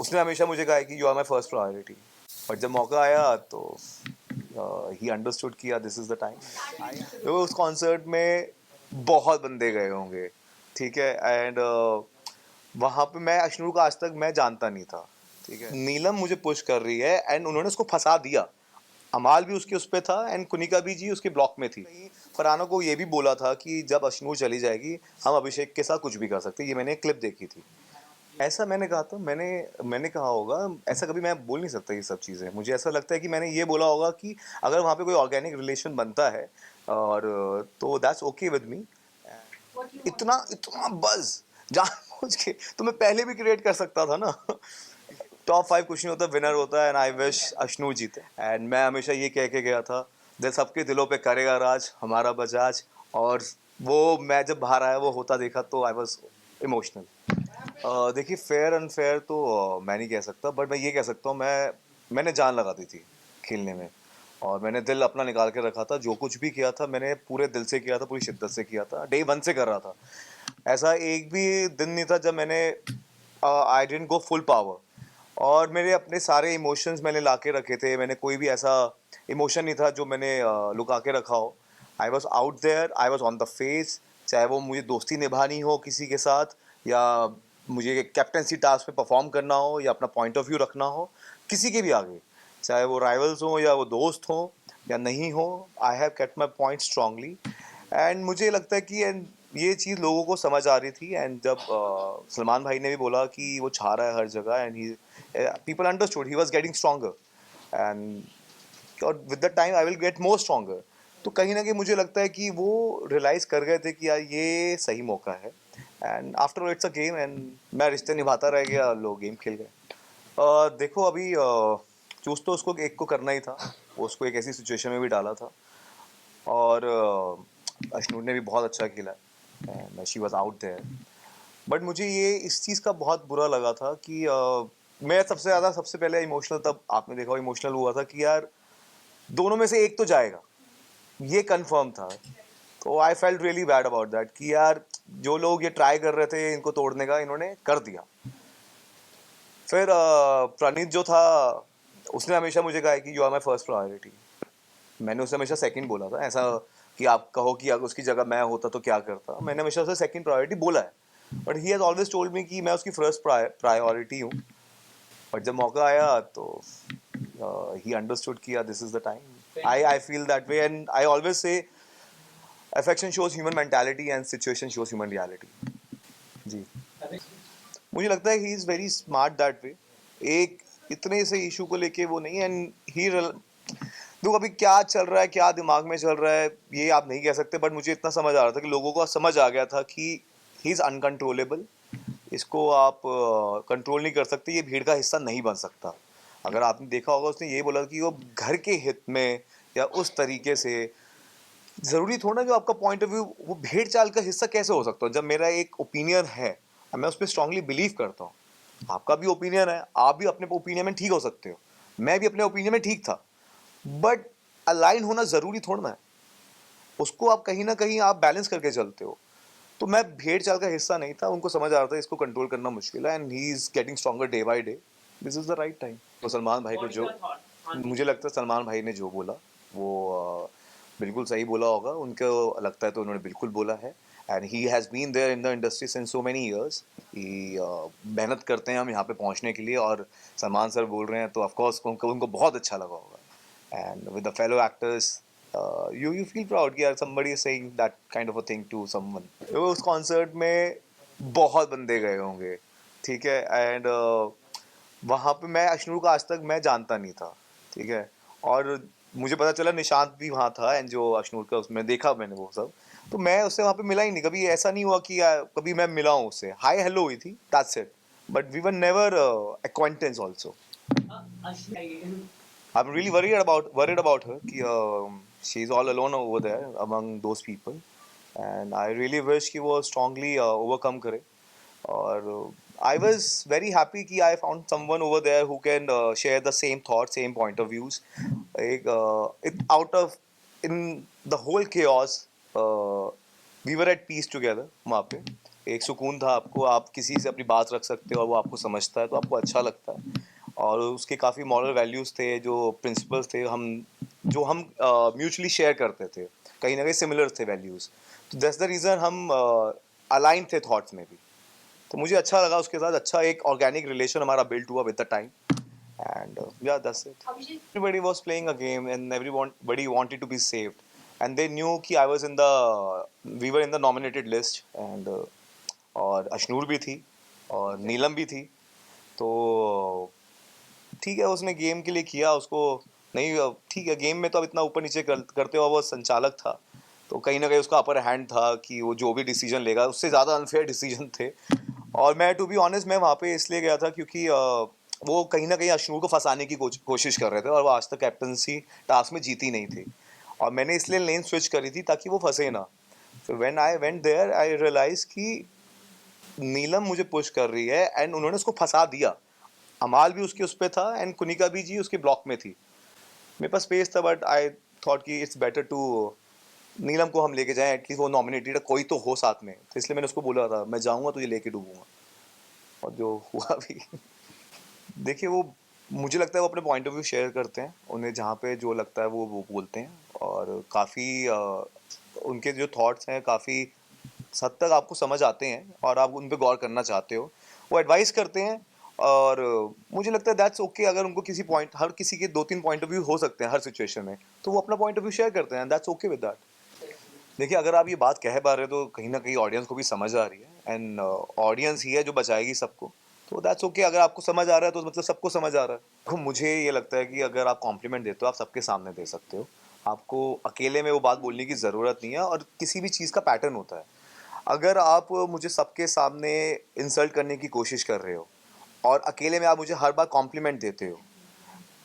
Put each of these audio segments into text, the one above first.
उसने हमेशा मुझे कहा है कि you are my first priority, और जब मौका आया तो ही अंडरस्टूड किया दिस इज द टाइम। तो उस कॉन्सर्ट में बहुत बंदे गए होंगे, ठीक है, एंड वहाँ पे मैं अश्नूर को आज तक मैं जानता नहीं था, ठीक है। नीलम मुझे पुश कर रही है एंड उन्होंने उसको फंसा दिया। अमाल भी उसके उस पे था एंड कुनिका भी जी उसके ब्लॉक में थी। फरहाना को ये भी बोला था कि जब अश्नूर चली जाएगी हम अभिषेक के साथ कुछ भी कर सकते हैं, ये मैंने क्लिप देखी थी। ऐसा मैंने कहा था, मैंने मैंने कहा होगा, ऐसा कभी मैं बोल नहीं सकता ये सब चीज़ें। मुझे ऐसा लगता है कि मैंने ये बोला होगा कि अगर वहाँ पे कोई ऑर्गेनिक रिलेशन बनता है और तो दैट्स ओके विद मी। इतना इतना बज़ जानबूझ के तो मैं पहले भी क्रिएट कर सकता था ना। टॉप 5 कुछ नहीं होता, विनर होता है, एंड आई विश अश्नू जीते। एंड मैं हमेशा ये कह के गया था, दिल सबके दिलों पे करेगा राज हमारा बजाज। और वो मैं जब बाहर आया वो होता देखा तो आई वॉज इमोशनल। देखिए फेयर अनफेयर तो मैं नहीं कह सकता, बट मैं ये कह सकता हूँ मैंने जान लगा दी थी खेलने में, और मैंने दिल अपना निकाल के रखा था। जो कुछ भी किया था मैंने पूरे दिल से किया था, पूरी शिद्दत से किया था, डे वन से कर रहा था। ऐसा एक भी दिन नहीं था जब मैंने I didn't go full power. और मेरे अपने सारे इमोशंस मैंने ला के रखे थे, मैंने कोई भी ऐसा इमोशन नहीं था जो मैंने लुका के रखा हो। I was out there, I was on the face, चाहे वो मुझे दोस्ती निभानी हो किसी के साथ, या मुझे कैप्टनसी टास्क पे परफॉर्म करना हो, या अपना पॉइंट ऑफ व्यू रखना हो किसी के भी आगे, चाहे वो राइवल्स हो या वो दोस्त हो या नहीं हो। I have kept my point strongly, and मुझे लगता है कि and ये चीज़ लोगों को समझ आ रही थी। एंड जब सलमान भाई ने भी बोला कि वो छा रहा है हर जगह, and he people understood he was getting stronger, and और with the time I will get more stronger. तो कहीं ना कहीं मुझे लगता है कि वो रियलाइज़ कर गए थे कि यार ये सही मौका है, and after all it's a game, and मैं रिश्ते निभाता रह गया, लोग गेम खेल गए। देखो अभी चूज तो उसको एक को करना ही था, उसको एक ऐसी सिचुएशन में भी डाला था, और अश्नूर ने भी बहुत अच्छा खेला, and she was out there. But मुझे ये इस चीज़ का बहुत बुरा लगा था कि मैं सबसे ज़्यादा सबसे पहले इमोशनल तब आपने देखा इमोशनल हुआ था कि यार दोनों में से एक तो जाएगा, ये कंफर्म था। तो I felt really bad about that कि यार जो लोग ये ट्राई कर रहे थे इनको तोड़ने का, इन्होंने कर दिया। फिर प्रणीत जो था उसने हमेशा मुझे कहा है कि you are my first priority. मैंने उसे हमेशा सेकंड बोला था, ऐसा कि आप कहो कि अगर उसकी जगह मैं होता तो क्या करता, मैंने हमेशा उसे सेकंड प्रायोरिटी बोला है। But he has always told me कि मैं उसकी फर्स्ट प्रायोरिटी हूँ। और जब मौका आया तो ही अंडरस्टूड किया this is the time. I feel that way, and I always say affection shows human mentality and situation shows human reality. जी, मुझे लगता है he is very smart that way. एक इतने से इशू को लेके वो नहीं, एंड ही देखो अभी क्या चल रहा है, क्या दिमाग में चल रहा है ये आप नहीं कह सकते, बट मुझे इतना समझ आ रहा था कि लोगों को समझ आ गया था कि ही इज़ अनकंट्रोलेबल। इसको आप कंट्रोल नहीं कर सकते, ये भीड़ का हिस्सा नहीं बन सकता। अगर आपने देखा होगा उसने ये बोला कि वो घर के हित में या उस तरीके से, ज़रूरी थोड़ा ना जो आपका पॉइंट ऑफ व्यू वो भेड़ चाल का हिस्सा कैसे हो सकता है। जब मेरा एक ओपिनियन है और मैं उस पर स्ट्रांगली बिलीव करता हूँ, आपका भी ओपिनियन है, आप भी अपने ओपिनियन में ठीक हो सकते हो, मैं भी अपने ओपिनियन में ठीक था, बट अलाइन होना ज़रूरी थोड़ा ना है। उसको आप कहीं ना कहीं आप बैलेंस करके चलते हो। तो मैं भेड़ चाल का हिस्सा नहीं था, उनको समझ आ रहा था इसको कंट्रोल करना मुश्किल है, and he is getting stronger day by day. This is the right time. तो सलमान भाई को जो मुझे लगता है सलमान भाई ने जो बोला वो बिल्कुल सही बोला होगा, उनको लगता है तो उन्होंने बिल्कुल बोला है। And he has been there in the industry since so many years. He मेहनत करते हैं हम यहाँ पे पहुँचने के लिए, और सलमान सर बोल रहे हैं तो ऑफकोर्स उनको उनको बहुत अच्छा लगा होगा। and with the fellow actors, you feel proud कि यार somebody is saying that kind of a thing to someone। तो उस कॉन्सर्ट में बहुत बंदे गए होंगे, ठीक है, एंड वहाँ पे मैं अश्नूर को आज तक मैं जानता नहीं था, ठीक है। और मुझे पता चला निशांत भी वहाँ था, एंड जो अश्नूर का उसमें देखा मैंने वो सब, तो मैं उससे वहाँ पे मिला ही नहीं कभी। ऐसा नहीं हुआ कि कभी मैं मिला हूँ उससे, हाय हेलो हुई थी, that's it, but we were never acquaintance also। I'm really worried about her. कि she's all alone over there among those people, and I really wish कि वो strongly overcome करे। और I was very happy कि I found someone over there who can share the same thoughts, same point of views। एक out of in the whole chaos, we were at peace together वहाँ पे। एक सुकून था आपको, आप किसी से अपनी बात रख सकते हो और वो आपको समझता है तो आपको अच्छा लगता है। और उसके काफ़ी मॉरल वैल्यूज़ थे, जो प्रिंसिपल्स थे, हम म्यूचुअली शेयर करते थे, कहीं ना कहीं सिमिलर थे वैल्यूज़। तो दैट्स द रीज़न हम अलाइन थे थॉट्स में भी। तो मुझे अच्छा लगा उसके साथ, अच्छा एक ऑर्गेनिक रिलेशन हमारा बिल्ड हुआ with the time. And yeah, that's it. Everybody was playing a game, and everybody wanted to be saved, and they knew कि I was in the we were in the nominated list, and और अशनूर भी थी और नीलम भी थी। तो ठीक है, उसने गेम के लिए किया, उसको नहीं, ठीक है, गेम में तो अब इतना ऊपर नीचे करते हुआ वो संचालक था, तो कहीं ना कहीं उसका अपर हैंड था कि वो जो भी डिसीजन लेगा उससे ज़्यादा अनफेयर डिसीजन थे। और मैं टू बी ऑनेस्ट मैं वहाँ पे इसलिए गया था क्योंकि वो कहीं ना कहीं अशनूर को फंसाने की कोशिश कर रहे थे, और वो आज तक कैप्टनसी टास्क में जीती नहीं थी, और मैंने इसलिए लेन स्विच करी थी ताकि वो फंसे ना। तो when I went there I realize कि नीलम मुझे पुश कर रही है, एंड उन्होंने उसको फंसा दिया। अमाल भी उसके उस पे था, एंड कुनिका भी जी उसके ब्लॉक में थी। मेरे पास स्पेस था, बट आई थॉट कि इट्स बेटर टू नीलम को हम लेके जाएं, एटलीस्ट वो नॉमिनेटेड है, कोई तो हो साथ में। तो इसलिए मैंने उसको बोला था मैं जाऊंगा तुझे लेके डूबूंगा, और जो हुआ भी। देखिए, वो मुझे लगता है वो अपने पॉइंट ऑफ व्यू शेयर करते हैं, उन्हें जहाँ पे जो लगता है वो बोलते हैं, और काफ़ी उनके जो थॉट्स हैं काफ़ी हद तक आपको समझ आते हैं और आप उन पे गौर करना चाहते हो। वो एडवाइस करते हैं, और मुझे लगता है दैट्स ओके। अगर उनको किसी पॉइंट, हर किसी के दो तीन पॉइंट ऑफ व्यू हो सकते हैं हर सिचुएशन में, तो वो अपना पॉइंट ऑफ व्यू शेयर करते हैं, दैट्स ओके विद दैट। देखिए, अगर आप ये बात कह पा रहे हो तो कहीं ना कहीं ऑडियंस को भी समझ आ रही है, एंड ऑडियंस ही है जो बचाएगी सबको, तो दैट्स ओके। अगर आपको समझ आ रहा है तो मतलब सबको समझ आ रहा है। तो मुझे ये लगता है कि अगर आप कॉम्प्लीमेंट देते हो आप सबके सामने दे सकते हो, आपको अकेले में वो बात बोलने की ज़रूरत नहीं है। और किसी भी चीज़ का पैटर्न होता है, अगर आप मुझे सबके सामने इंसल्ट करने की कोशिश कर रहे हो और अकेले में आप मुझे हर बार कॉम्प्लीमेंट देते हो,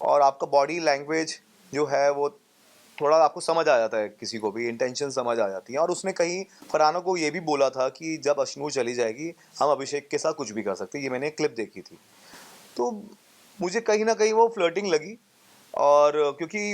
और आपका बॉडी लैंग्वेज जो है वो थोड़ा आपको समझ आ जाता है, किसी को भी इंटेंशन समझ आ जाती है। और उसने कहीं फरहाना को ये भी बोला था कि जब अशनूर चली जाएगी हम अभिषेक के साथ कुछ भी कर सकते हैं, ये मैंने क्लिप देखी थी। तो मुझे कहीं ना कहीं वो फ्लर्टिंग लगी, और क्योंकि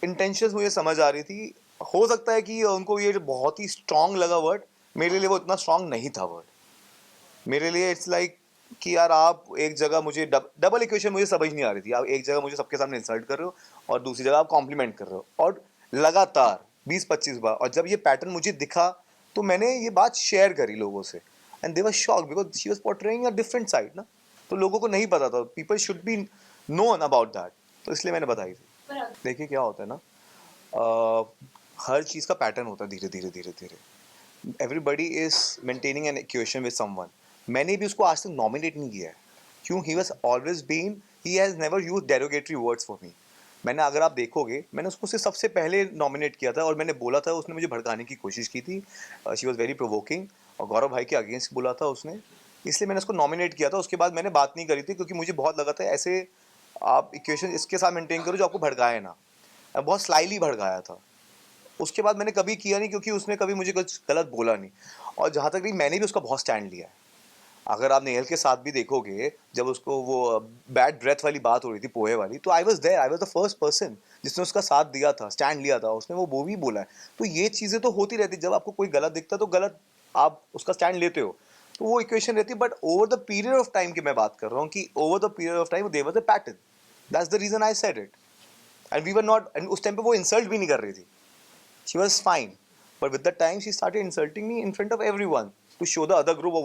इंटेंशंस मुझे समझ आ रही थी। हो सकता है कि उनको ये बहुत ही स्ट्रांग लगा वर्ड, मेरे लिए वो इतना स्ट्रांग नहीं था वर्ड। मेरे लिए इट्स लाइक कि यार आप एक जगह मुझे डबल इक्वेशन मुझे समझ नहीं आ रही थी। आप एक जगह मुझे सबके सामने इंसल्ट कर रहे हो और दूसरी जगह आप कॉम्प्लीमेंट कर रहे हो, और लगातार 20-25 बार। और जब ये पैटर्न मुझे दिखा तो मैंने ये बात शेयर करी लोगों से, and they were shocked because she was portraying a different side ना। तो लोगों को नहीं पता था, people should be known about that, तो इसलिए मैंने बताई थी। देखिए क्या होता है ना, हर चीज़ का पैटर्न होता है, धीरे धीरे धीरे धीरे everybody is maintaining an equation with someone. मैंने भी उसको आज तक नॉमिनेट नहीं किया है, क्यों? He was always been, he has never use derogatory words for me. मैंने, अगर आप देखोगे, मैंने उसको सिर्फ सबसे पहले नॉमिनेट किया था, और मैंने बोला था, उसने मुझे भड़काने की कोशिश की थी, शी वॉज वेरी प्रोवोकिंग, और गौरव भाई के अगेंस्ट बोला था उसने, इसलिए मैंने उसको नॉमिनेट किया था। उसके बाद मैंने बात नहीं करी थी, क्योंकि मुझे बहुत लगा था ऐसे आप इक्वेशन इसके साथ मेंटेन करो जो आपको भड़काए ना। बहुत स्लाइली भड़काया था। उसके बाद मैंने कभी किया नहीं, क्योंकि उसने कभी मुझे कुछ गलत बोला नहीं। और जहाँ तक नहीं, मैंने भी उसका बहुत स्टैंड लिया है। अगर आप नेहल के साथ भी देखोगे, जब उसको वो बैड ब्रेथ वाली बात हो रही थी, पोहे वाली, तो I was there, I was the first person जिसने उसका साथ दिया था, स्टैंड लिया था। उसने वो भी बोला है। तो ये चीज़ें तो होती रहती, जब आपको कोई गलत दिखता है तो गलत आप उसका स्टैंड लेते हो, तो वो इक्वेशन रहती है। But over the period of time की मैं बात कर रहा हूँ, कि over the period of time there was a pattern, that's the reason I said it. And we were not, and उस टाइम पे वो इंसल्ट भी नहीं कर रही थी, she was fine, but with the time she started insulting me in front of everyone to show the other group or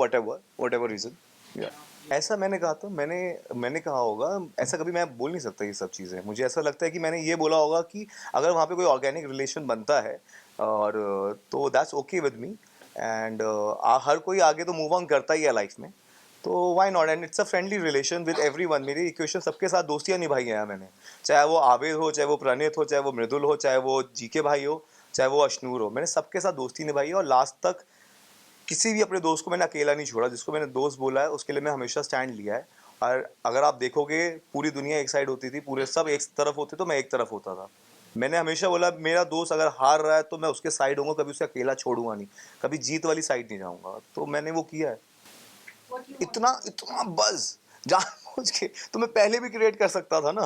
whatever reason. Yeah. ऐसा मैंने कहा था, मैंने कहा होगा, ऐसा कभी मैं बोल नहीं सकता ये सब चीज़ें। मुझे ऐसा लगता है कि मैंने ये बोला होगा कि अगर वहाँ पे कोई ऑर्गेनिक रिलेशन बनता है, और तो that's okay with me, and हर कोई आगे तो मूव ऑन करता ही है लाइफ में, तो why not, and it's a friendly relation with everyone. मेरी इक्वेशन सबके साथ दोस्तियाँ निभाई हैं मैंने, चाहे वो आबिद हो, चाहे वो प्रणीत हो, चाहे वो मृदुल हो, चाहे वो जीके भाई हो, चाहे वो अशनूर हो, मैंने सबके साथ दोस्ती निभाई है। और लास्ट तक किसी भी अपने दोस्त को मैंने अकेला नहीं छोड़ा, जिसको मैंने दोस्त बोला है उसके लिए मैं हमेशा स्टैंड लिया है। और अगर आप देखोगे, पूरी दुनिया एक साइड होती थी, पूरे सब एक तरफ होते तो मैं एक तरफ होता था। मैंने हमेशा बोला मेरा दोस्त अगर हार रहा है तो मैं उसके साइड होऊंगा, कभी उसे अकेला छोड़ूंगा नहीं, कभी जीत वाली साइड नहीं जाऊंगा। तो मैंने वो किया है। इतना इतना बज जानबूझ के तो मैं पहले भी क्रिएट कर सकता था ना।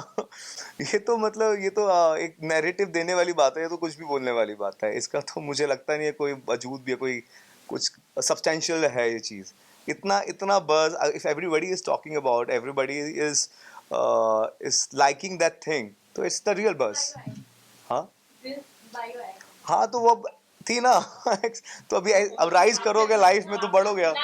ये तो मतलब ये तो एक नैरेटिव देने वाली बात है, ये तो कुछ भी बोलने वाली बात है। इसका तो मुझे लगता नहीं है कोई वजूद भी है, कोई कुछ सब्सटेंशियल है ये चीज़, इतना इतना buzz, if everybody is talking about, everybody is liking that thing, तो इट्स द रियल बज़। हाँ हाँ, तो वो अब थी ना तो अभी अब राइज करोगे लाइफ में तो बढ़ोगे आप।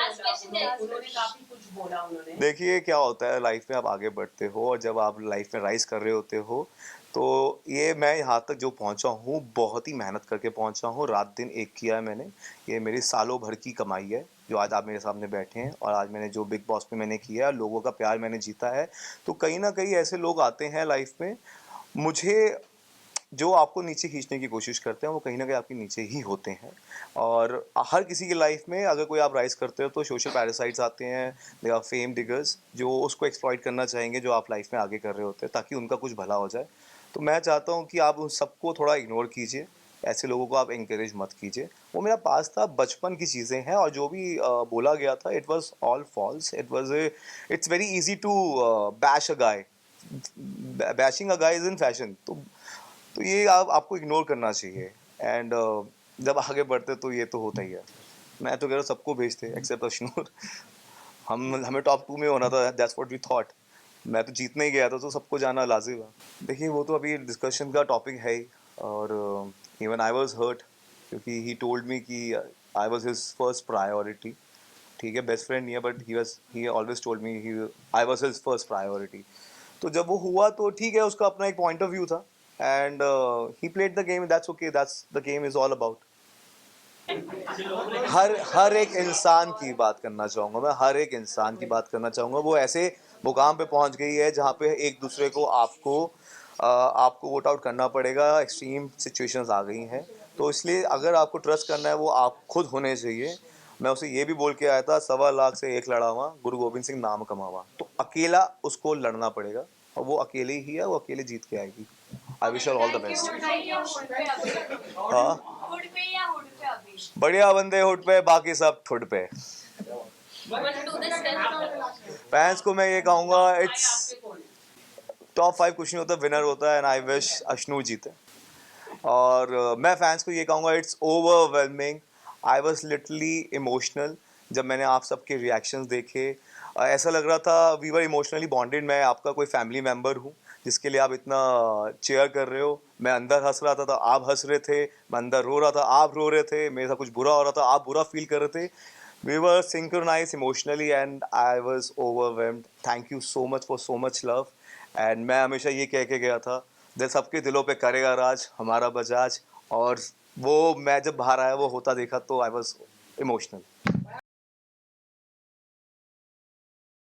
देखिए क्या होता है लाइफ में, आप आगे बढ़ते हो और जब आप लाइफ में राइज कर रहे होते हो, तो ये मैं यहाँ तक जो पहुँचा हूँ बहुत ही मेहनत करके पहुँचा हूँ, रात दिन एक किया है मैंने। ये मेरी सालों भर की कमाई है जो आज आप मेरे सामने बैठे हैं, और आज मैंने जो बिग बॉस में मैंने किया है, लोगों का प्यार मैंने जीता है। तो कहीं ना कहीं ऐसे लोग आते हैं लाइफ में, मुझे जो आपको नीचे खींचने की कोशिश करते हैं वो कहीं ना कहीं आपके नीचे ही होते हैं। और हर किसी की लाइफ में अगर कोई आप राइज करते हो तो सोशल पैरासाइट्स आते हैं, दे आर फेम डिगर्स जो उसको एक्सप्लॉइट करना चाहेंगे जो आप लाइफ में आगे कर रहे होते हैं, ताकि उनका कुछ भला हो जाए। तो मैं चाहता हूँ कि आप उन सबको थोड़ा इग्नोर कीजिए, ऐसे लोगों को आप इंकरेज मत कीजिए। वो मेरा पास था, बचपन की चीज़ें हैं, और जो भी बोला गया था it was all false. It's very easy to bash a guy, bashing a guy is in fashion. तो ये आपको इग्नोर करना चाहिए। एंड जब आगे बढ़ते तो ये तो होता ही है। मैं तो कह रहा हूँ सबको भेजते एक्सेप्ट अश्नूर। हमें टॉप 2 में होना था, दैट्स व्हाट वी थॉट। मैं तो जीतने ही गया था, तो सबको जाना लाजिम है। देखिए वो तो अभी डिस्कशन का टॉपिक है ही, और इवन आई वाज हर्ट क्योंकि ही टोल्ड मी कि I was his first priority. ठीक है, बेस्ट फ्रेंड नहीं है, but he always told me I was his first priority. तो जब वो हुआ तो ठीक है, उसका अपना एक पॉइंट ऑफ व्यू था, and he played the game, that's okay, that's the game is all about. हर हर एक इंसान की बात करना चाहूँगा मैं, हर एक इंसान की बात करना चाहूँगा। वो ऐसे मुकाम पे पहुँच गई है जहाँ पे एक दूसरे को आपको वोट आउट करना पड़ेगा, एक्सट्रीम सिचुएशंस आ गई हैं। तो इसलिए अगर आपको ट्रस्ट करना है वो आप खुद होने चाहिए। मैं उसे ये भी बोल के आया था, 1.25 लाख से एक लड़ा हुआ, गुरु गोबिंद सिंह नाम कमावा। तो अकेला उसको लड़ना पड़ेगा, और वो अकेले ही है, वो अकेले जीत के आएगी। I wish her all the best. हाँ, बढ़िया बंदे हुड पे, बाकी सब ठुड पे। फैंस को मैं ये कहूँगा, इट्स टॉप 5 कुछ नहीं होता, विनर होता है, एंड आई विश अश्नू जीते। और मैं फैंस को ये कहूँगा, it's overwhelming. I was literally emotional जब मैंने आप सबके रिएक्शंस देखे। ऐसा लग रहा था वी वर इमोशनली बॉन्डेड। मैं आपका कोई फैमिली मेम्बर हूँ जिसके लिए आप इतना चेयर कर रहे हो। मैं अंदर हंस रहा था तो आप हंस रहे थे, मैं अंदर रो रहा था आप रो रहे थे, मेरे साथ कुछ बुरा हो रहा था आप बुरा फील कर रहे थे। We were synchronized emotionally and I was overwhelmed. Thank you so much for so much love. And मैं हमेशा ये कह के गया था, दिल सबके दिलों पे करेगा राज हमारा बजाज। और वो मैं जब बाहर आया वो होता देखा तो आई वॉज इमोशनल।